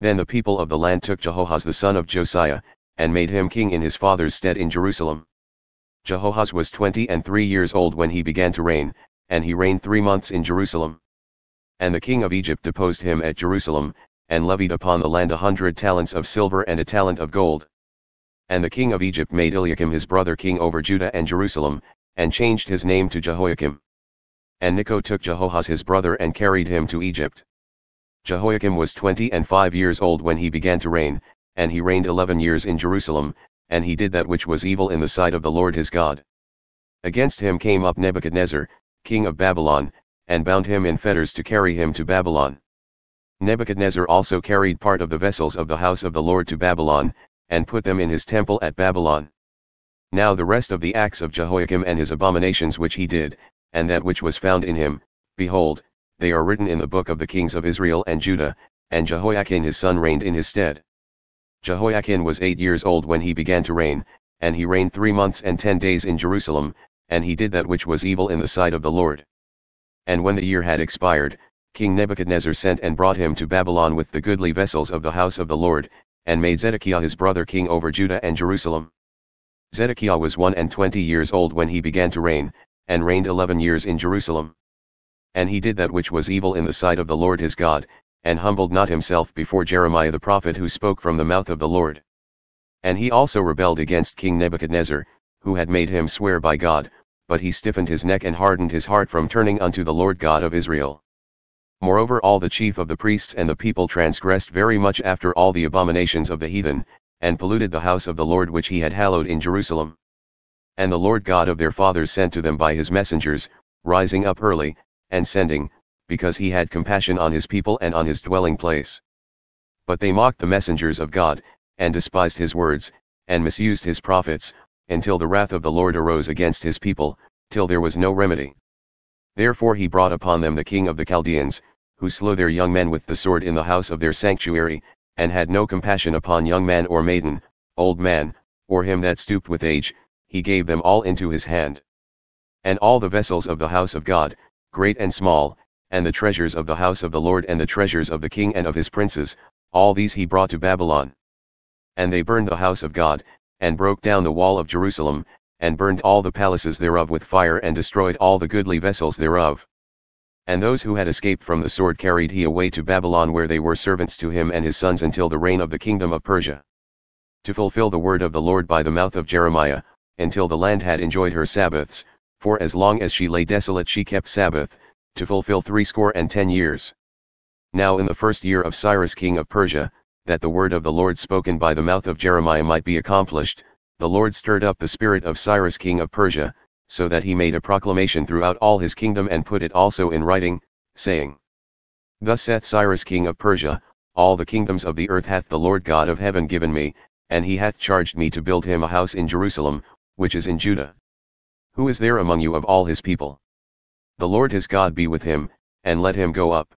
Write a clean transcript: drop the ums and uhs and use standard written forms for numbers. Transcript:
Then the people of the land took Jehoahaz the son of Josiah, and made him king in his father's stead in Jerusalem. Jehoahaz was 23 years old when he began to reign, and he reigned 3 months in Jerusalem. And the king of Egypt deposed him at Jerusalem, and levied upon the land 100 talents of silver and a talent of gold. And the king of Egypt made Eliakim his brother king over Judah and Jerusalem, and changed his name to Jehoiakim. And Necho took Jehoahaz his brother and carried him to Egypt. Jehoiakim was 25 years old when he began to reign, and he reigned 11 years in Jerusalem, and he did that which was evil in the sight of the Lord his God. Against him came up Nebuchadnezzar, king of Babylon, and bound him in fetters to carry him to Babylon. Nebuchadnezzar also carried part of the vessels of the house of the Lord to Babylon, and put them in his temple at Babylon. Now the rest of the acts of Jehoiakim and his abominations which he did, and that which was found in him, behold, they are written in the book of the kings of Israel and Judah, and Jehoiakim his son reigned in his stead. Jehoiakim was 8 years old when he began to reign, and he reigned 3 months and 10 days in Jerusalem, and he did that which was evil in the sight of the Lord. And when the year had expired, King Nebuchadnezzar sent and brought him to Babylon with the goodly vessels of the house of the Lord, and made Zedekiah his brother king over Judah and Jerusalem. Zedekiah was 21 years old when he began to reign, and reigned 11 years in Jerusalem. And he did that which was evil in the sight of the Lord his God, and humbled not himself before Jeremiah the prophet who spoke from the mouth of the Lord. And he also rebelled against King Nebuchadnezzar, who had made him swear by God, but he stiffened his neck and hardened his heart from turning unto the Lord God of Israel. Moreover all the chief of the priests and the people transgressed very much after all the abominations of the heathen, and polluted the house of the Lord which he had hallowed in Jerusalem. And the Lord God of their fathers sent to them by his messengers, rising up early, and sending, because he had compassion on his people and on his dwelling place. But they mocked the messengers of God, and despised his words, and misused his prophets, until the wrath of the Lord arose against his people, till there was no remedy. Therefore he brought upon them the king of the Chaldeans, who slew their young men with the sword in the house of their sanctuary, and had no compassion upon young man or maiden, old man, or him that stooped with age, he gave them all into his hand. And all the vessels of the house of God, great and small, and the treasures of the house of the Lord and the treasures of the king and of his princes, all these he brought to Babylon. And they burned the house of God, and broke down the wall of Jerusalem, and burned all the palaces thereof with fire and destroyed all the goodly vessels thereof. And those who had escaped from the sword carried he away to Babylon where they were servants to him and his sons until the reign of the kingdom of Persia. To fulfill the word of the Lord by the mouth of Jeremiah, until the land had enjoyed her Sabbaths, for as long as she lay desolate she kept Sabbath, to fulfill 60 years. Now in the first year of Cyrus king of Persia, that the word of the Lord spoken by the mouth of Jeremiah might be accomplished, the Lord stirred up the spirit of Cyrus king of Persia, so that he made a proclamation throughout all his kingdom and put it also in writing, saying, Thus saith Cyrus king of Persia, all the kingdoms of the earth hath the Lord God of heaven given me, and he hath charged me to build him a house in Jerusalem, which is in Judah. Who is there among you of all his people? The Lord his God be with him, and let him go up.